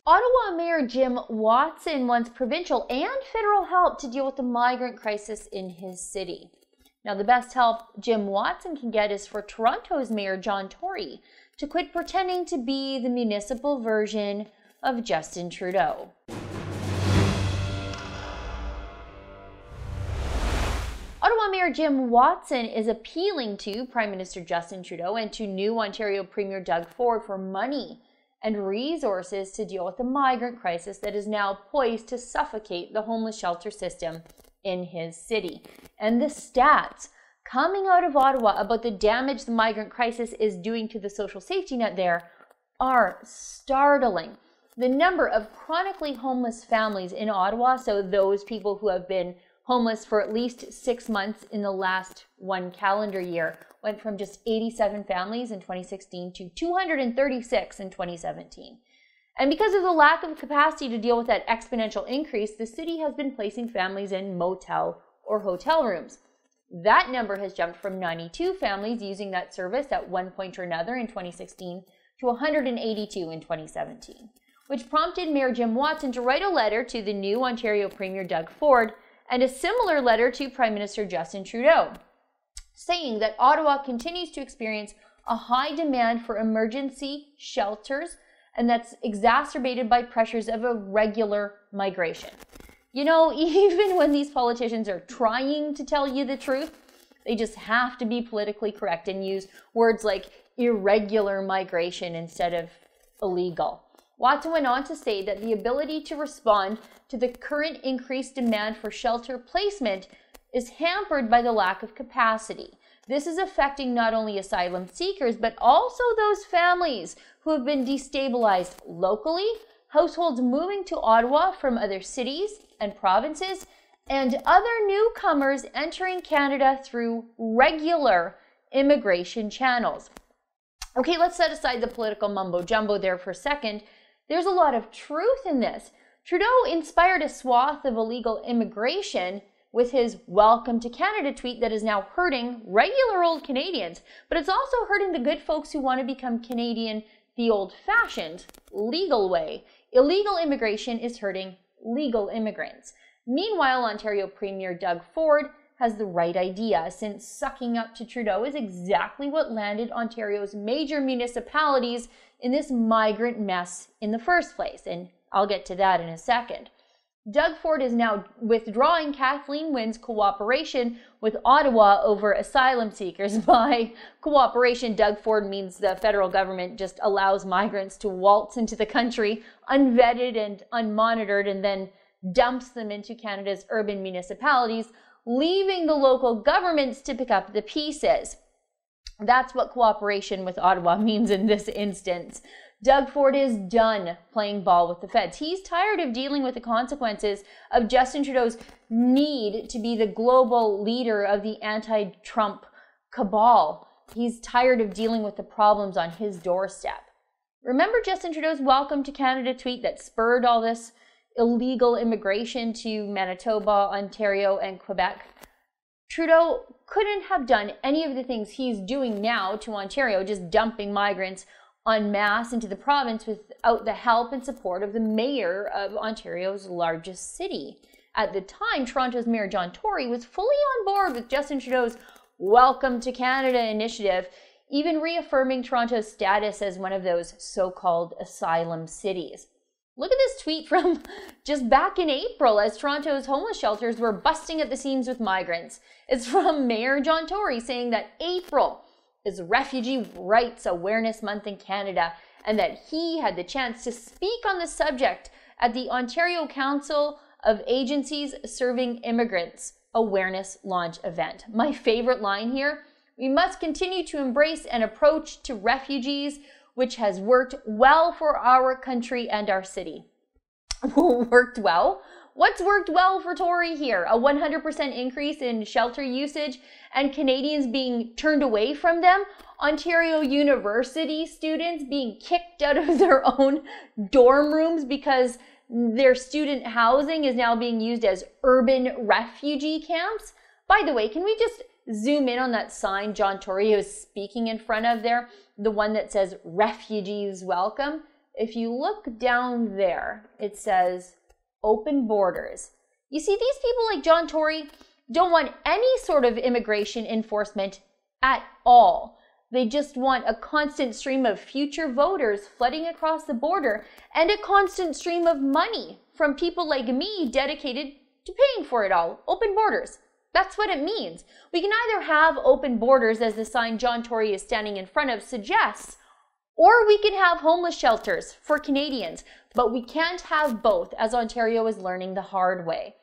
Ottawa Mayor Jim Watson wants provincial and federal help to deal with the migrant crisis in his city. Now, the best help Jim Watson can get is for Toronto's Mayor Tory to quit pretending to be the municipal version of Justin Trudeau. Ottawa Mayor Jim Watson is appealing to Prime Minister Justin Trudeau and to new Ontario Premier Doug Ford for money and resources to deal with the migrant crisis that is now poised to suffocate the homeless shelter system in his city. And the stats coming out of Ottawa about the damage the migrant crisis is doing to the social safety net there are startling. The number of chronically homeless families in Ottawa, so those people who have been homeless for at least 6 months in the last one calendar year, went from just 87 families in 2016 to 236 in 2017. And because of the lack of capacity to deal with that exponential increase, the city has been placing families in motel or hotel rooms. That number has jumped from 92 families using that service at one point or another in 2016 to 182 in 2017, which prompted Mayor Jim Watson to write a letter to the new Ontario Premier Doug Ford and a similar letter to Prime Minister Justin Trudeau, saying that Ottawa continues to experience a high demand for emergency shelters, and that's exacerbated by pressures of irregular migration. You know, even when these politicians are trying to tell you the truth, they just have to be politically correct and use words like irregular migration instead of illegal. Watson went on to say that the ability to respond to the current increased demand for shelter placement is hampered by the lack of capacity. This is affecting not only asylum seekers, but also those families who have been destabilized locally, households moving to Ottawa from other cities and provinces, and other newcomers entering Canada through regular immigration channels. Okay, let's set aside the political mumbo-jumbo there for a second. There's a lot of truth in this. Trudeau inspired a swath of illegal immigration with his Welcome to Canada tweet that is now hurting regular old Canadians, but it's also hurting the good folks who want to become Canadian the old-fashioned, legal way. Illegal immigration is hurting legal immigrants. Meanwhile, Ontario Premier Doug Ford has the right idea, since sucking up to Trudeau is exactly what landed Ontario's major municipalities in this migrant mess in the first place, and I'll get to that in a second. Doug Ford is now withdrawing Kathleen Wynne's cooperation with Ottawa over asylum seekers. By cooperation, Doug Ford means the federal government just allows migrants to waltz into the country unvetted and unmonitored and then dumps them into Canada's urban municipalities, leaving the local governments to pick up the pieces. That's what cooperation with Ottawa means in this instance. Doug Ford is done playing ball with the feds. He's tired of dealing with the consequences of Justin Trudeau's need to be the global leader of the anti-Trump cabal. He's tired of dealing with the problems on his doorstep. Remember Justin Trudeau's Welcome to Canada tweet that spurred all this illegal immigration to Manitoba, Ontario, and Quebec? Trudeau couldn't have done any of the things he's doing now to Ontario, just dumping migrants en masse into the province, without the help and support of the mayor of Ontario's largest city. At the time, Toronto's Mayor Tory was fully on board with Justin Trudeau's Welcome to Canada initiative, even reaffirming Toronto's status as one of those so-called asylum cities. Look at this tweet from just back in April as Toronto's homeless shelters were busting at the seams with migrants. It's from Mayor Tory saying that April is Refugee Rights Awareness Month in Canada, and that he had the chance to speak on the subject at the Ontario Council of Agencies Serving Immigrants Awareness Launch event. My favorite line here: we must continue to embrace an approach to refugees which has worked well for our country and our city. Worked well? What's worked well for Tory here? A 100% increase in shelter usage and Canadians being turned away from them? Ontario University students being kicked out of their own dorm rooms because their student housing is now being used as urban refugee camps? By the way, can we just zoom in on that sign Tory is speaking in front of there? The one that says refugees welcome. if you look down there, it says open borders. You see, these people like John Tory don't want any sort of immigration enforcement at all. They just want a constant stream of future voters flooding across the border and a constant stream of money from people like me dedicated to paying for it all. Open borders. That's what it means. We can either have open borders, as the sign John Tory is standing in front of suggests, or we can have homeless shelters for Canadians, but we can't have both, as Ontario is learning the hard way.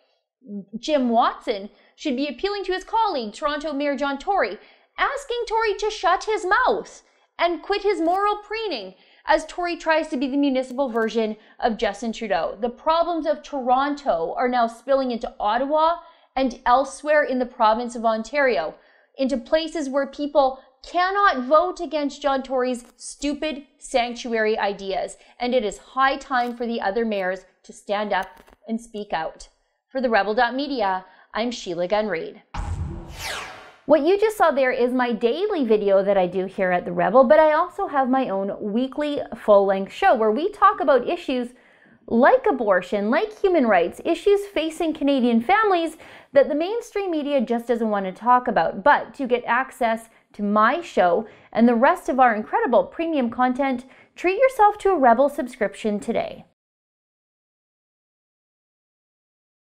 Jim Watson should be appealing to his colleague, Toronto Mayor John Tory, asking Tory to shut his mouth and quit his moral preening as Tory tries to be the municipal version of Justin Trudeau. The problems of Toronto are now spilling into Ottawa and elsewhere in the province of Ontario, into places where people cannot vote against John Tory's stupid sanctuary ideas. And it is high time for the other mayors to stand up and speak out. For the Rebel.media, I'm Sheila Gunn Reid. What you just saw there is my daily video that I do here at The Rebel, but I also have my own weekly full-length show where we talk about issues like abortion, like human rights, issues facing Canadian families that the mainstream media just doesn't want to talk about. But to get access to my show and the rest of our incredible premium content, treat yourself to a Rebel subscription today.